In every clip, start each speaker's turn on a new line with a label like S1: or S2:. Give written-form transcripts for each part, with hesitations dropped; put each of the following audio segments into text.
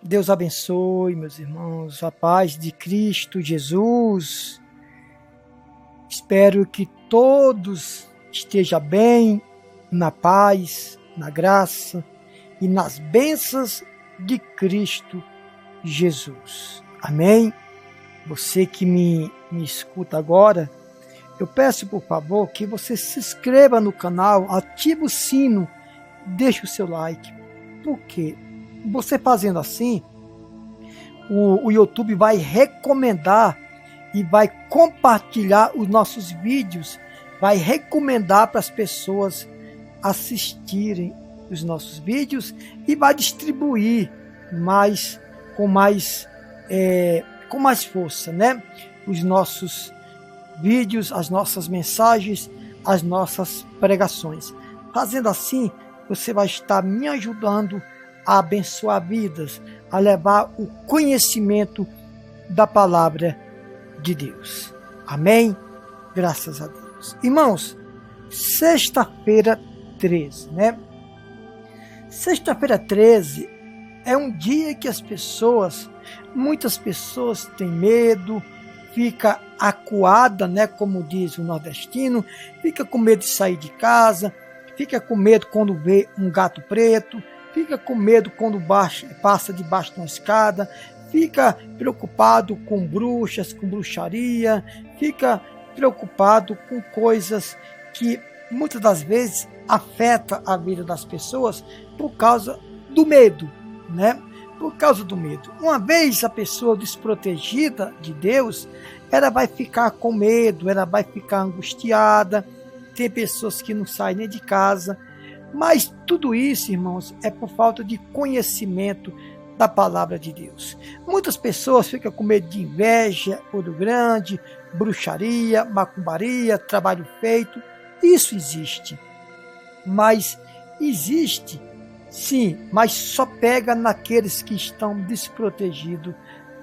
S1: Deus abençoe, meus irmãos, a paz de Cristo Jesus. Espero que todos estejam bem, na paz, na graça e nas bênçãos de Cristo Jesus. Amém? Você que me escuta agora, eu peço por favor que você se inscreva no canal, ative o sino, deixe o seu like. Por quê? Você fazendo assim, o YouTube vai recomendar e vai compartilhar os nossos vídeos, vai recomendar para as pessoas assistirem os nossos vídeos e vai distribuir com mais força, né? Os nossos vídeos, as nossas mensagens, as nossas pregações. Fazendo assim, você vai estar me ajudando a abençoar vidas, a levar o conhecimento da palavra de Deus. Amém? Graças a Deus. Irmãos, sexta-feira 13, né? Sexta-feira 13 é um dia que muitas pessoas têm medo, fica acuada, né? Como diz o nordestino, fica com medo de sair de casa, fica com medo quando vê um gato preto, fica com medo quando passa debaixo de uma escada, fica preocupado com bruxas, com bruxaria, fica preocupado com coisas que muitas das vezes afetam a vida das pessoas por causa do medo, né? Por causa do medo. Uma vez a pessoa desprotegida de Deus, ela vai ficar com medo, ela vai ficar angustiada. Tem pessoas que não saem nem de casa. Mas tudo isso, irmãos, é por falta de conhecimento da palavra de Deus. Muitas pessoas ficam com medo de inveja, olho grande, bruxaria, macumbaria, trabalho feito. Isso existe. Mas existe, sim, mas só pega naqueles que estão desprotegidos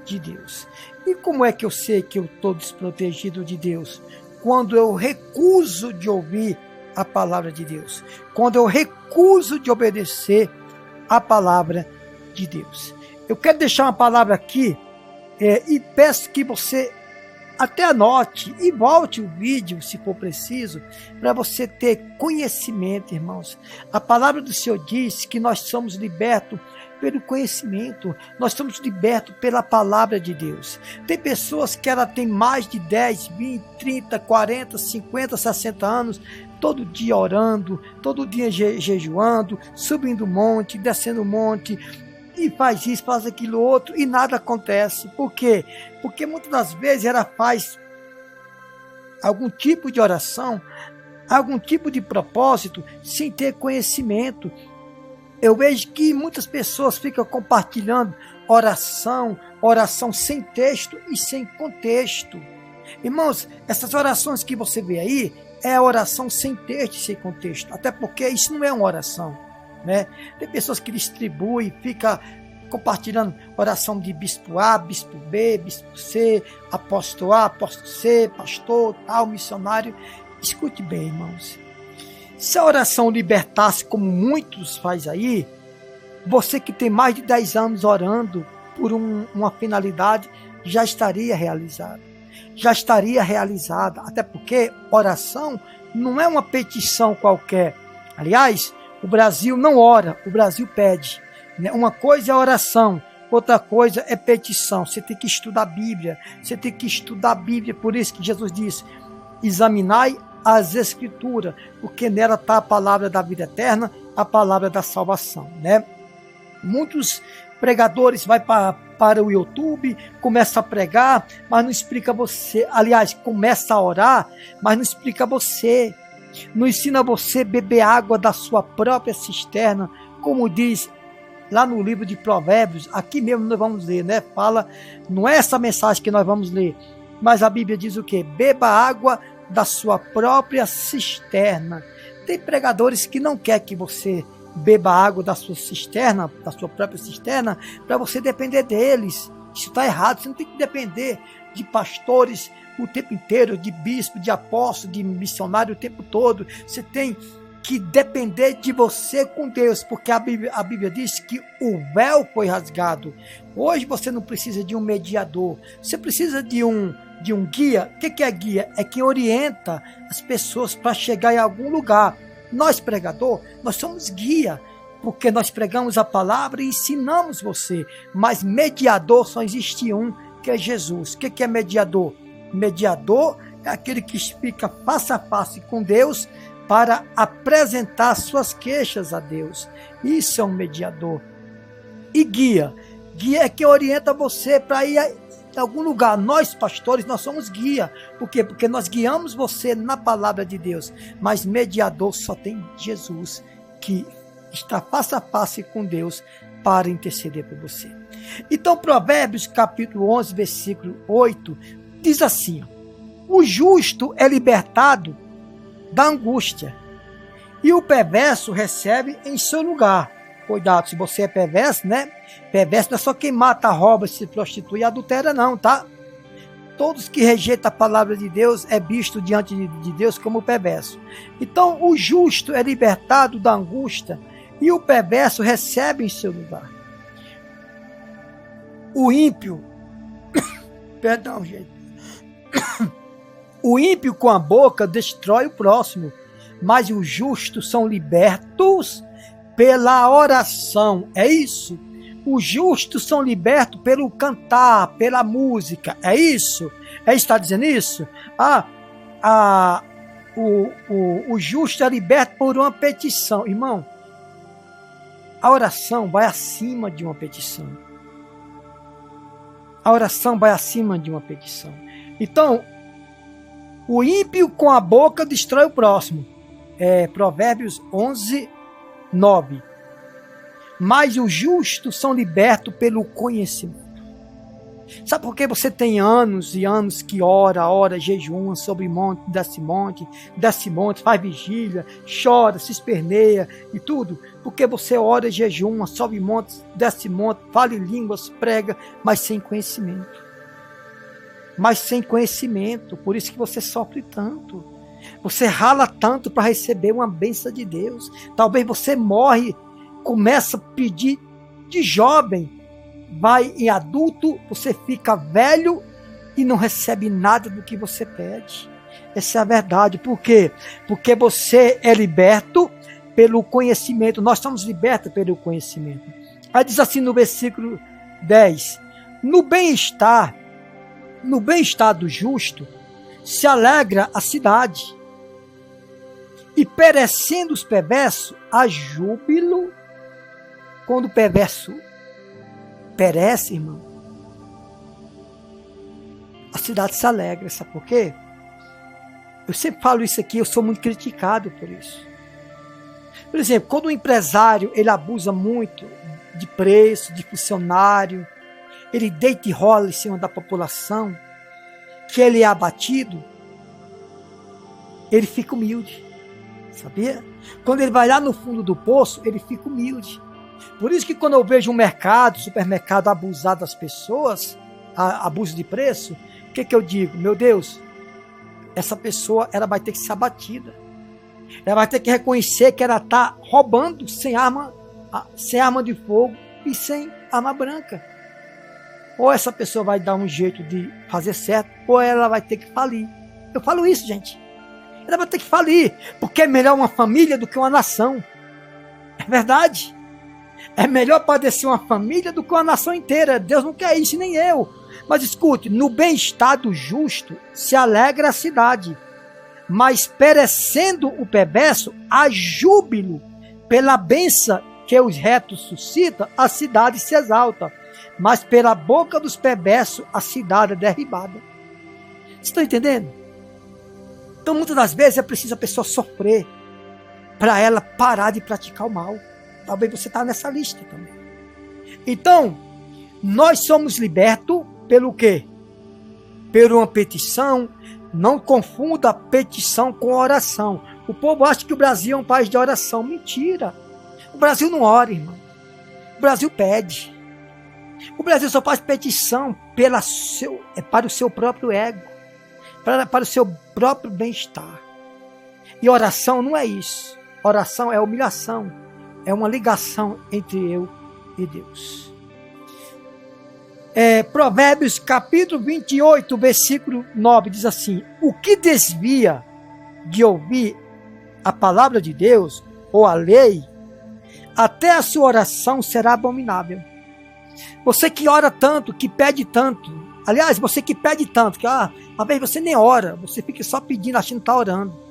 S1: de Deus. E como é que eu sei que eu estou desprotegido de Deus? Quando eu recuso de ouvir a palavra de Deus, quando eu recuso de obedecer a palavra de Deus. Eu quero deixar uma palavra aqui e peço que você até anote e volte o vídeo, se for preciso, para você ter conhecimento, irmãos. A palavra do Senhor diz que nós somos libertos pelo conhecimento, nós somos libertos pela palavra de Deus. Tem pessoas que ela tem mais de 10, 20, 30, 40, 50, 60 anos, todo dia orando, todo dia jejuando, subindo monte, descendo monte, e faz isso, faz aquilo outro, e nada acontece. Por quê? Porque muitas das vezes ela faz algum tipo de oração, algum tipo de propósito, sem ter conhecimento. Eu vejo que muitas pessoas ficam compartilhando oração sem texto e sem contexto. Irmãos, essas orações que você vê aí, é a oração sem texto e sem contexto, até porque isso não é uma oração, né? Tem pessoas que distribuem, fica compartilhando oração de bispo A, bispo B, bispo C, apóstolo A, apóstolo C, pastor, tal, missionário. Escute bem, irmãos. Se a oração libertasse como muitos faz aí, você que tem mais de 10 anos orando por uma finalidade, já estaria realizado. Já estaria realizada, até porque oração não é uma petição qualquer. Aliás, o Brasil não ora, o Brasil pede. Uma coisa é oração, outra coisa é petição. Você tem que estudar a Bíblia, por isso que Jesus disse, examinai as Escrituras, porque nela está a palavra da vida eterna, a palavra da salvação, né? Muitos pregadores vão para o YouTube, começa a pregar, mas não explica você. Aliás, começa a orar, mas não explica você. Não ensina você a beber água da sua própria cisterna, como diz lá no livro de Provérbios. Aqui mesmo nós vamos ler, né? Fala, não é essa mensagem que nós vamos ler, mas a Bíblia diz o quê? Beba água da sua própria cisterna. Tem pregadores que não querem que você beba água da sua cisterna, da sua própria cisterna, para você depender deles. Isso está errado. Você não tem que depender de pastores o tempo inteiro, de bispo, de apóstolo, de missionário o tempo todo. Você tem que depender de você com Deus, porque a Bíblia diz que o véu foi rasgado. Hoje você não precisa de um mediador, você precisa de um guia. O que é guia? É quem orienta as pessoas para chegar em algum lugar. Nós, pregador, nós somos guia, porque nós pregamos a palavra e ensinamos você, mas mediador só existe um, que é Jesus. O que é mediador? Mediador é aquele que fica face a face com Deus para apresentar suas queixas a Deus. Isso é um mediador. E guia é quem orienta você para ir em algum lugar. Nós, pastores, nós somos guia. Por quê? Porque nós guiamos você na palavra de Deus. Mas mediador só tem Jesus, que está face a face com Deus para interceder por você. Então, Provérbios capítulo 11, versículo 8, diz assim: o justo é libertado da angústia, e o perverso recebe em seu lugar. Cuidado, se você é perverso, né? Perverso não é só quem mata, rouba, se prostitui e adultera, não, tá? Todos que rejeitam a palavra de Deus é visto diante de Deus como perverso. Então, o justo é libertado da angústia, e o perverso recebe em seu lugar. O ímpio, perdão, gente. O ímpio com a boca destrói o próximo, mas os justos são libertos pela oração. É isso? Os justos são libertos pelo cantar, pela música. É isso? Está dizendo isso? O justo é liberto por uma petição. Irmão, a oração vai acima de uma petição. A oração vai acima de uma petição. Então, o ímpio com a boca destrói o próximo. Provérbios 11, 9. Mas os justos são libertos pelo conhecimento. Sabe por que você tem anos e anos que ora, jejuma, sobe monte, desce monte, faz vigília, chora, se esperneia e tudo? Porque você ora, jejuma, sobe monte, desce monte, fala em línguas, prega, mas sem conhecimento. Por isso que você sofre tanto. Você rala tanto para receber uma bênção de Deus. Talvez você morre, começa a pedir de jovem, vai em adulto, você fica velho e não recebe nada do que você pede. Essa é a verdade. Por quê? Porque você é liberto pelo conhecimento. Nós somos libertos pelo conhecimento. Aí diz assim no versículo 10: no bem-estar do justo se alegra a cidade, e perecendo os perversos, há júbilo. Quando o perverso perece, irmão, a cidade se alegra. Sabe por quê? Eu sempre falo isso aqui, eu sou muito criticado por isso. Por exemplo, quando o empresário ele abusa muito de preço, de funcionário, ele deita e rola em cima da população, que ele é abatido, ele fica humilde, sabia? Quando ele vai lá no fundo do poço, ele fica humilde. Por isso que quando eu vejo um supermercado abusar das pessoas, abuso de preço, o que eu digo? Meu Deus, essa pessoa ela vai ter que ser abatida. Ela vai ter que reconhecer que ela está roubando sem arma de fogo e sem arma branca. Ou essa pessoa vai dar um jeito de fazer certo, ou ela vai ter que falir. Eu falo isso, gente. Ela vai ter que falir, porque é melhor uma família do que uma nação. É verdade. É melhor padecer uma família do que uma nação inteira. Deus não quer isso, nem eu. Mas escute, no bem-estar do justo se alegra a cidade, mas perecendo o perverso, há júbilo. Pela bênção que os retos suscitam, a cidade se exalta, mas pela boca dos perversos, a cidade é derribada. Vocês estão entendendo? Então, muitas das vezes é preciso a pessoa sofrer para ela parar de praticar o mal. Talvez você está nessa lista também. Então, nós somos libertos pelo quê? Por uma petição. Não confunda petição com oração. O povo acha que o Brasil é um país de oração. Mentira. O Brasil não ora, irmão. O Brasil pede. O Brasil só faz petição para o seu próprio ego, para o seu próprio bem-estar. E oração não é isso. Oração é humilhação, é uma ligação entre eu e Deus. Provérbios capítulo 28, versículo 9, diz assim: o que desvia de ouvir a palavra de Deus, ou a lei, até a sua oração será abominável. Você que ora tanto, que pede tanto, aliás, você que pede tanto, que às vezes você nem ora, você fica só pedindo, achando que está orando.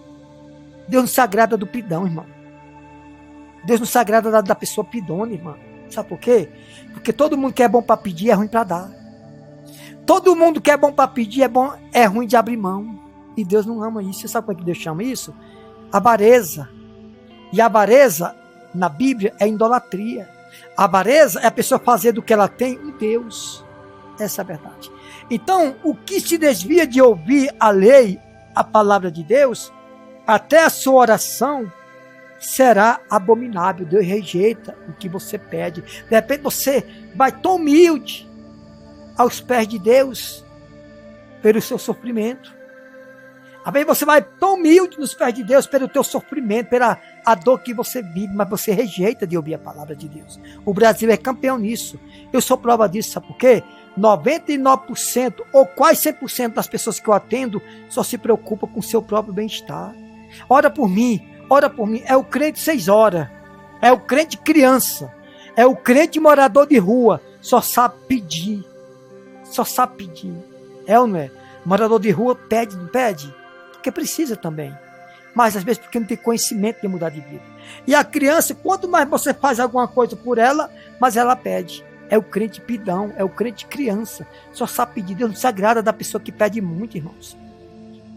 S1: Deus não se agrada do pidão, irmão. Deus não se agrada da pessoa pidona, irmão. Sabe por quê? Porque todo mundo que é bom para pedir é ruim para dar. Todo mundo que é bom para pedir é ruim de abrir mão. E Deus não ama isso. Você sabe como é que Deus chama isso? Avareza. E a avareza, na Bíblia, é idolatria. A avareza é a pessoa fazer do que ela tem um Deus. Essa é a verdade. Então, o que se desvia de ouvir a lei, a palavra de Deus, até a sua oração será abominável. Deus rejeita o que você pede. De repente você vai tão humilde aos pés de Deus pelo seu sofrimento. Às vezes você vai tão humilde nos pés de Deus pelo teu sofrimento, pela a dor que você vive, mas você rejeita de ouvir a palavra de Deus. O Brasil é campeão nisso. Eu sou prova disso, sabe por quê? 99% ou quase 100% das pessoas que eu atendo só se preocupam com o seu próprio bem-estar. Ora por mim. Ora por mim, é o crente 6 horas, é o crente criança, é o crente morador de rua, só sabe pedir, é ou não é? Morador de rua pede, não pede? Porque precisa também, mas às vezes porque não tem conhecimento de mudar de vida. E a criança, quanto mais você faz alguma coisa por ela, mais ela pede. É o crente pidão, é o crente criança, só sabe pedir. Deus não se agrada da pessoa que pede muito, irmãos.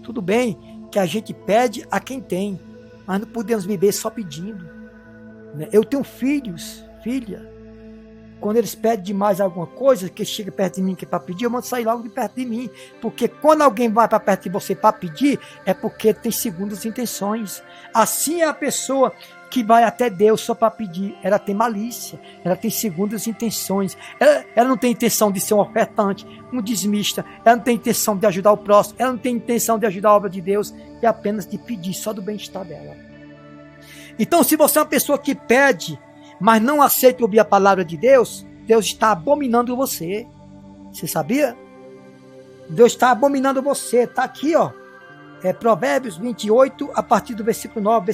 S1: Tudo bem que a gente pede a quem tem, mas não podemos viver só pedindo. Eu tenho filhos, filha. Quando eles pedem demais alguma coisa, que chega perto de mim que é para pedir, eu mando sair logo de perto de mim. Porque quando alguém vai para perto de você para pedir, é porque tem segundas intenções. Assim é a pessoa que vai até Deus só para pedir. Ela tem malícia, ela tem segundas intenções. Ela não tem intenção de ser um ofertante, um dizimista. Ela não tem intenção de ajudar o próximo. Ela não tem intenção de ajudar a obra de Deus. É apenas de pedir só do bem-estar dela. Então, se você é uma pessoa que pede, mas não aceita ouvir a palavra de Deus, Deus está abominando você. Você sabia? Deus está abominando você. Está aqui, ó. Provérbios 28, a partir do versículo 9,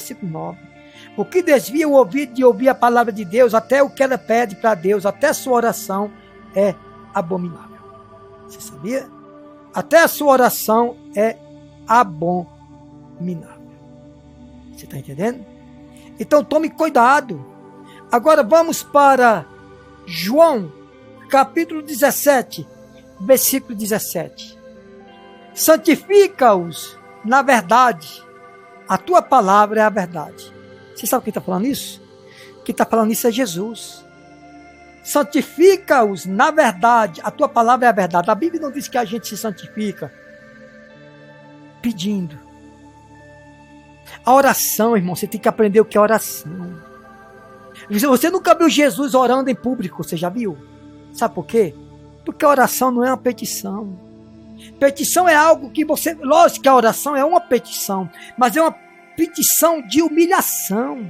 S1: O que desvia o ouvido de ouvir a palavra de Deus, até o que ela pede para Deus, até a sua oração, é abominável. Você sabia? Até a sua oração é abominável. Você está entendendo? Então tome cuidado. Agora vamos para João, capítulo 17, versículo 17. Santifica-os na verdade. A tua palavra é a verdade. Você sabe quem está falando isso? Quem está falando isso é Jesus. Santifica-os na verdade. A tua palavra é a verdade. A Bíblia não diz que a gente se santifica pedindo. A oração, irmão, você tem que aprender o que é oração. Você nunca viu Jesus orando em público, você já viu? Sabe por quê? Porque a oração não é uma petição. Petição é algo que você... Lógico que a oração é uma petição, mas é uma petição de humilhação.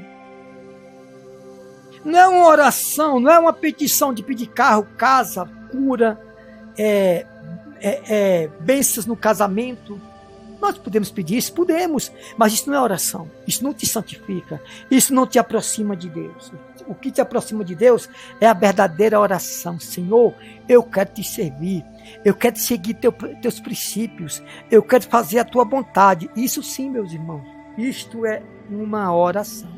S1: Não é uma oração, não é uma petição de pedir carro, casa, cura, bênçãos no casamento. Nós podemos pedir isso? Podemos, mas isso não é oração. Isso não te santifica. Isso não te aproxima de Deus. O que te aproxima de Deus é a verdadeira oração. Senhor, eu quero te servir. Eu quero seguir teus princípios. Eu quero fazer a tua vontade. Isso sim, meus irmãos. Isto é uma oração.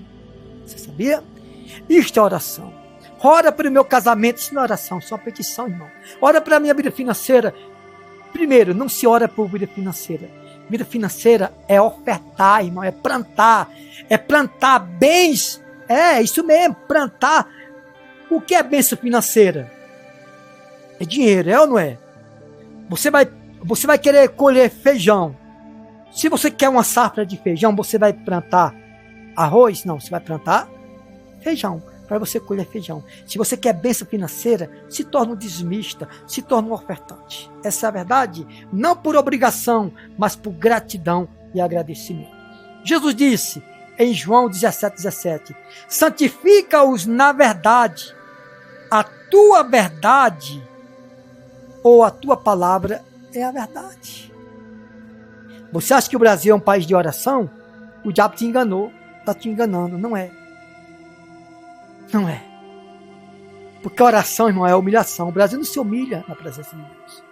S1: Você sabia? Isto é oração. Ora para o meu casamento. Isso não é oração, isso é uma petição, irmão. Ora para a minha vida financeira. Primeiro, não se ora por vida financeira. Vida financeira é ofertar, irmão, é plantar bens, isso mesmo, plantar. O que é bênção financeira? É dinheiro, é ou não é? Você vai querer colher feijão. Se você quer uma safra de feijão, você vai plantar arroz? Não, você vai plantar feijão, para você colher feijão. Se você quer bênção financeira, se torna um dizimista, se torna um ofertante. Essa é a verdade, não por obrigação, mas por gratidão e agradecimento. Jesus disse, em João 17:17. Santifica-os na verdade. A tua verdade ou a tua palavra é a verdade. Você acha que o Brasil é um país de oração? O diabo te enganou, está te enganando. Não é. Não é. Porque a oração, irmão, é a humilhação. O Brasil não se humilha na presença de Deus.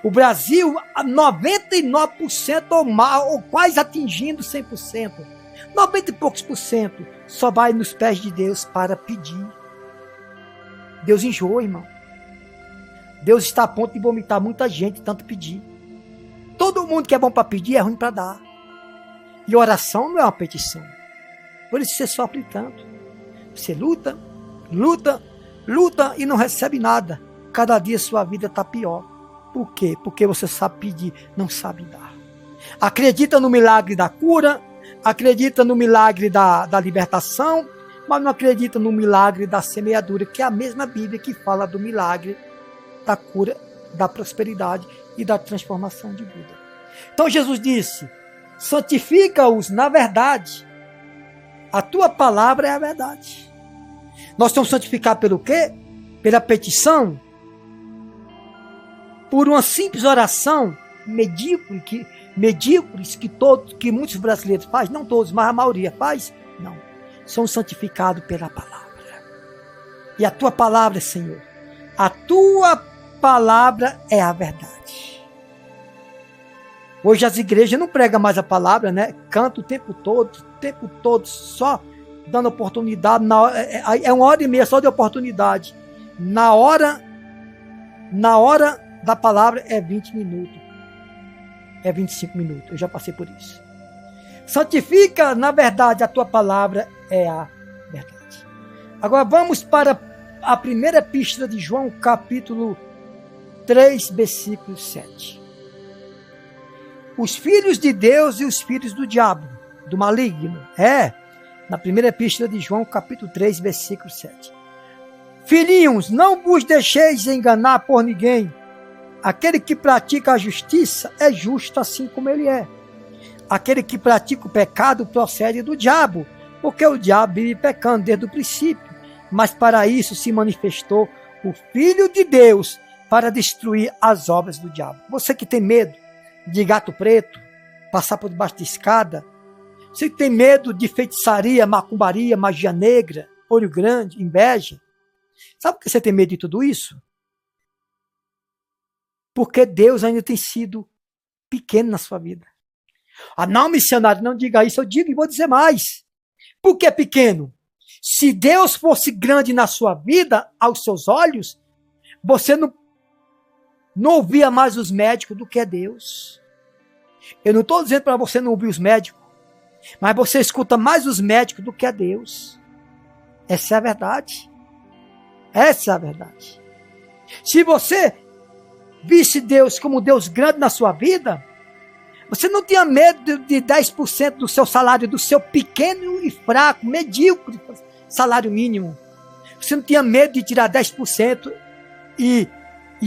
S1: O Brasil, 99% ou mais, ou quase atingindo 100%, 90 e poucos por cento, só vai nos pés de Deus para pedir. Deus enjoa, irmão. Deus está a ponto de vomitar muita gente, tanto pedir. Todo mundo que é bom para pedir é ruim para dar. E oração não é uma petição. Por isso você sofre tanto. Você luta, luta, luta e não recebe nada. Cada dia sua vida está pior. Por quê? Porque você sabe pedir, não sabe dar. Acredita no milagre da cura, acredita no milagre da libertação, mas não acredita no milagre da semeadura, que é a mesma Bíblia que fala do milagre da cura, da prosperidade e da transformação de vida. Então Jesus disse, santifica-os na verdade. A tua palavra é a verdade. Nós somos santificados pelo quê? Pela petição, por uma simples oração medíocres que muitos brasileiros fazem, não todos, mas a maioria faz, não. Somos santificados pela palavra. E a tua palavra, Senhor, a tua palavra é a verdade. Hoje as igrejas não pregam mais a palavra, né? Canta o tempo todo, só dando oportunidade. É 1h30 só de oportunidade. Na hora da palavra é 20 minutos. É 25 minutos. Eu já passei por isso. Santifica, na verdade, a tua palavra é a verdade. Agora vamos para a primeira epístola de João, capítulo 3, versículo 7. Os filhos de Deus e os filhos do diabo, do maligno. Na primeira epístola de João, capítulo 3, versículo 7. Filhinhos, não vos deixeis enganar por ninguém. Aquele que pratica a justiça é justo assim como ele é. Aquele que pratica o pecado procede do diabo, porque o diabo vive pecando desde o princípio. Mas para isso se manifestou o Filho de Deus, para destruir as obras do diabo. Você que tem medo de gato preto, passar por debaixo de escada, você que tem medo de feitiçaria, macumbaria, magia negra, olho grande, inveja, sabe por que você tem medo de tudo isso? Porque Deus ainda tem sido pequeno na sua vida. Não, missionário, não diga isso, eu digo e vou dizer mais. Por que é pequeno? Se Deus fosse grande na sua vida, aos seus olhos, você não ouvia mais os médicos do que é Deus. Eu não estou dizendo para você não ouvir os médicos, mas você escuta mais os médicos do que a Deus. Essa é a verdade. Essa é a verdade. Se você visse Deus como Deus grande na sua vida, você não tinha medo de 10% do seu salário, do seu pequeno e fraco, medíocre salário mínimo. Você não tinha medo de tirar 10% e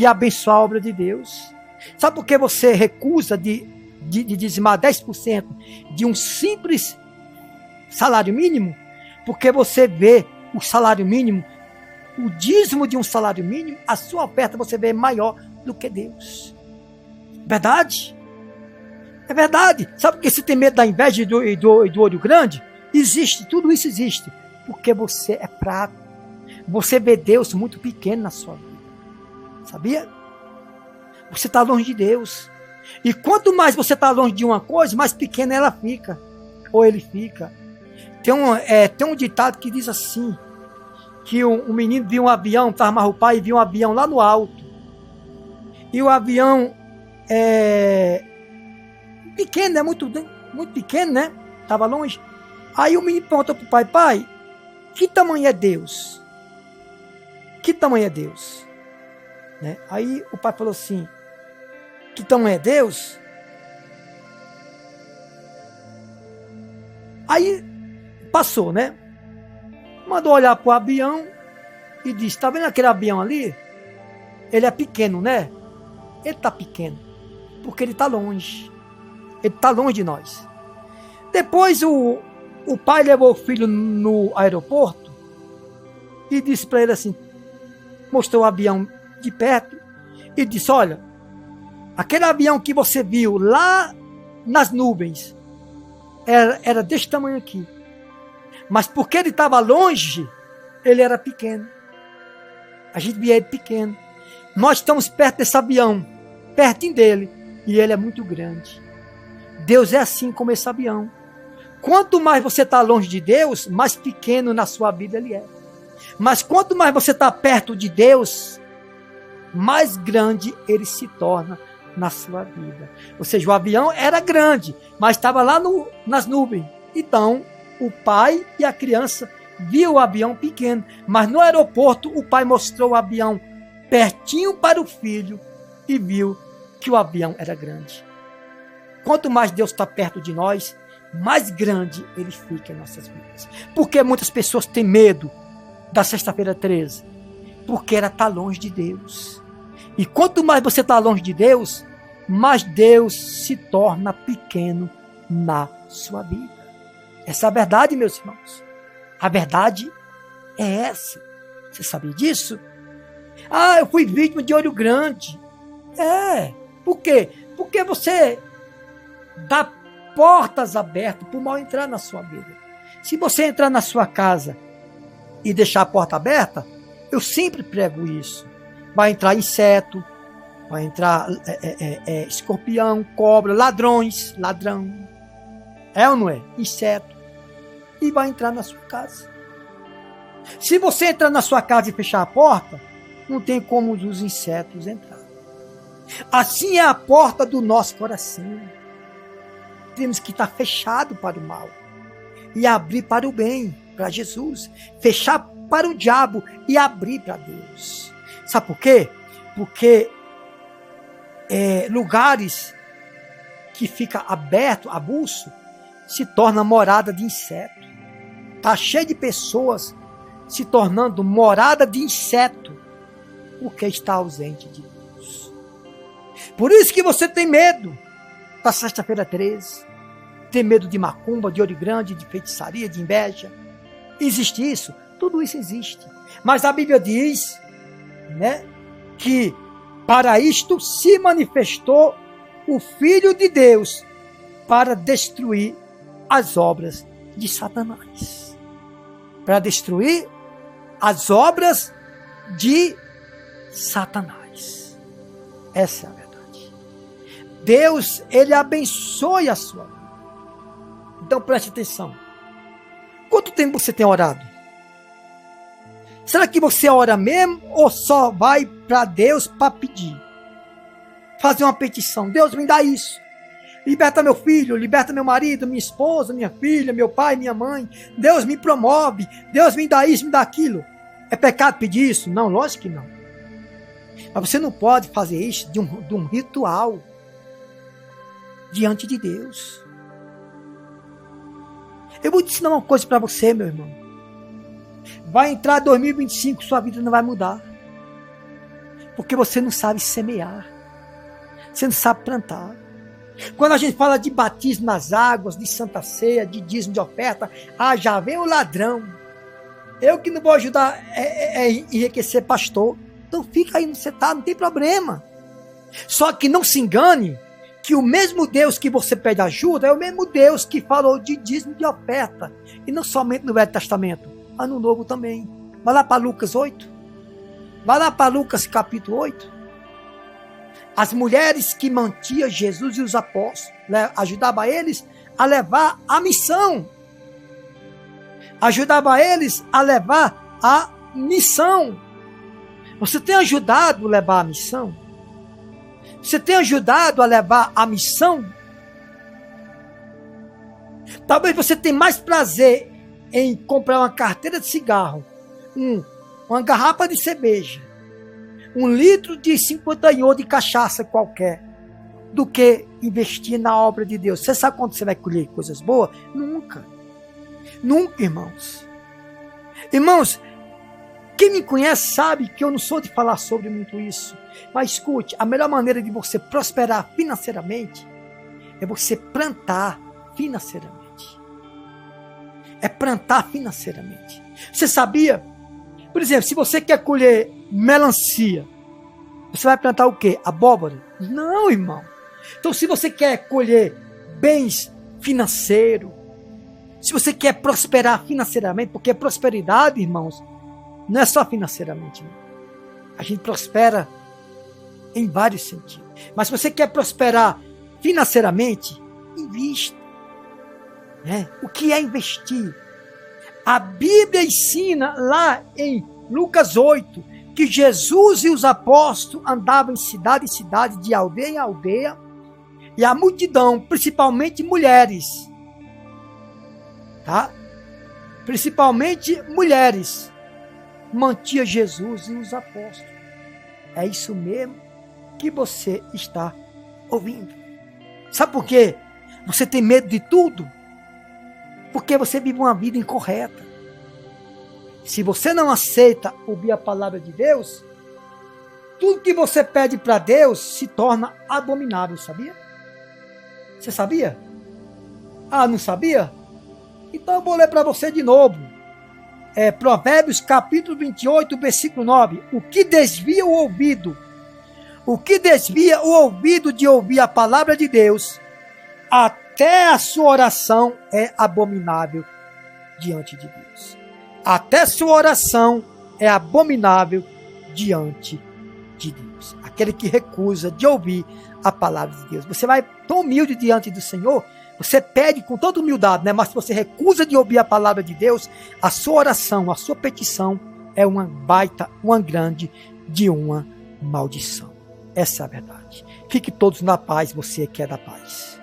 S1: abençoar a obra de Deus. Sabe por que você recusa de dizimar 10% de um simples salário mínimo? Porque você vê o salário mínimo, o dízimo de um salário mínimo, a sua oferta você vê maior do que Deus. Verdade? É verdade. Sabe por que você tem medo da inveja e do olho grande? Existe, tudo isso existe. Porque você é fraco. Você vê Deus muito pequeno na sua vida. Sabia? Você está longe de Deus. E quanto mais você está longe de uma coisa, mais pequena ela fica. Ou ele fica. Tem um ditado que diz assim, que um menino viu um avião, estava mais o pai, e viu um avião lá no alto. E o avião pequeno, né? Muito pequeno, né? Estava longe. Aí o menino perguntou para o pai, pai, que tamanho é Deus? Que tamanho é Deus? Né? Aí o pai falou assim, que tamanho é Deus? Aí passou, né? Mandou olhar para o avião e disse, tá vendo aquele avião ali? Ele é pequeno, né? Ele está pequeno, porque ele está longe. Ele está longe de nós. Depois o o pai levou o filho no aeroporto e disse para ele assim, mostrou o avião de perto e disse, olha, aquele avião que você viu lá nas nuvens era desse tamanho aqui. Mas porque ele estava longe, ele era pequeno. A gente via ele pequeno. Nós estamos perto desse avião, pertinho dele, e ele é muito grande. Deus é assim como esse avião. Quanto mais você está longe de Deus, mais pequeno na sua vida ele é. Mas quanto mais você está perto de Deus, mais grande ele se torna na sua vida. Ou seja, o avião era grande, mas estava lá nas nuvens. Então, o pai e a criança viu o avião pequeno, mas no aeroporto o pai mostrou o avião pertinho para o filho e viu que o avião era grande. Quanto mais Deus está perto de nós, mais grande ele fica em nossas vidas. Por que muitas pessoas têm medo da sexta-feira 13? Porque ela está longe de Deus. E quanto mais você está longe de Deus, mais Deus se torna pequeno na sua vida. Essa é a verdade, meus irmãos. A verdade é essa. Você sabia disso? Ah, eu fui vítima de olho grande. Por quê? Porque você dá portas abertas para o mal entrar na sua vida. Se você entrar na sua casa e deixar a porta aberta, eu sempre prego isso. Vai entrar inseto, vai entrar escorpião, cobra, ladrão. É ou não é? Inseto. E vai entrar na sua casa. Se você entrar na sua casa e fechar a porta, não tem como os insetos entrar. Assim é a porta do nosso coração. Temos que estar fechado para o mal e abrir para o bem, para Jesus. Fechar para o diabo e abrir para Deus. Sabe por quê? Porque lugares que fica aberto, avulso, se torna morada de inseto. Está cheio de pessoas se tornando morada de inseto, porque está ausente de Deus. Por isso que você tem medo da sexta-feira 13. Tem medo de macumba, de olho grande, de feitiçaria, de inveja. Existe isso? Tudo isso existe. Mas a Bíblia diz, né, que para isto se manifestou o Filho de Deus para destruir as obras de Satanás. Para destruir as obras de Satanás. Essa é a verdade. Deus, ele abençoe a sua vida. Então preste atenção. Quanto tempo você tem orado? Será que você ora mesmo ou só vai para Deus para pedir? Fazer uma petição. Deus, me dá isso. Liberta meu filho, liberta meu marido, minha esposa, minha filha, meu pai, minha mãe. Deus me promove. Deus me dá isso, me dá aquilo. É pecado pedir isso? Não, lógico que não. Mas você não pode fazer isso de um ritual diante de Deus. Eu vou te ensinar uma coisa para você, meu irmão. Vai entrar 2025, sua vida não vai mudar. Porque você não sabe semear. Você não sabe plantar. Quando a gente fala de batismo nas águas, de santa ceia, de dízimo de oferta, já vem o ladrão. Eu que não vou ajudar a enriquecer pastor. Então fica aí onde você está, não tem problema. Só que não se engane que o mesmo Deus que você pede ajuda é o mesmo Deus que falou de dízimo de oferta. E não somente no Velho Testamento, mas no Novo também. Vai lá para Lucas 8. Vai lá para Lucas capítulo 8. As mulheres que mantinham Jesus e os apóstolos, ajudava eles a levar a missão. Ajudava eles a levar a missão. Você tem ajudado a levar a missão? Você tem ajudado a levar a missão? Talvez você tenha mais prazer em comprar uma carteira de cigarro, uma garrafa de cerveja, 1 litro de 51 de cachaça qualquer, do que investir na obra de Deus. Você sabe quando você vai colher coisas boas? Nunca. Nunca, irmãos. Irmãos, quem me conhece sabe que eu não sou de falar sobre muito isso. Mas escute, a melhor maneira de você prosperar financeiramente é você plantar financeiramente. é plantar financeiramente. Você sabia? Por exemplo, se você quer colher melancia, você vai plantar o quê? Abóbora? Não, irmão. Então, se você quer colher bens financeiros, se você quer prosperar financeiramente, porque prosperidade, irmãos, não é só financeiramente. A gente prospera em vários sentidos. Mas se você quer prosperar financeiramente, invista. Né? O que é investir? A Bíblia ensina lá em Lucas 8 que Jesus e os apóstolos andavam em cidade, de aldeia em aldeia, e a multidão, principalmente mulheres, tá? Principalmente mulheres, mantinha Jesus e os apóstolos. É isso mesmo que você está ouvindo. Sabe por quê? Você tem medo de tudo? Porque você vive uma vida incorreta. Se você não aceita ouvir a palavra de Deus, tudo que você pede para Deus se torna abominável, sabia? Você sabia? Ah, não sabia? Então eu vou ler para você de novo. Provérbios capítulo 28, versículo 9. O que desvia o ouvido de ouvir a palavra de Deus, até a sua oração é abominável diante de Deus. Até sua oração é abominável diante de Deus. Aquele que recusa de ouvir a palavra de Deus. Você vai tão humilde diante do Senhor, você pede com toda humildade, né? Mas se você recusa de ouvir a palavra de Deus, a sua oração, a sua petição é uma baita, uma grande de uma maldição. Essa é a verdade. Fique todos na paz, você que é da paz.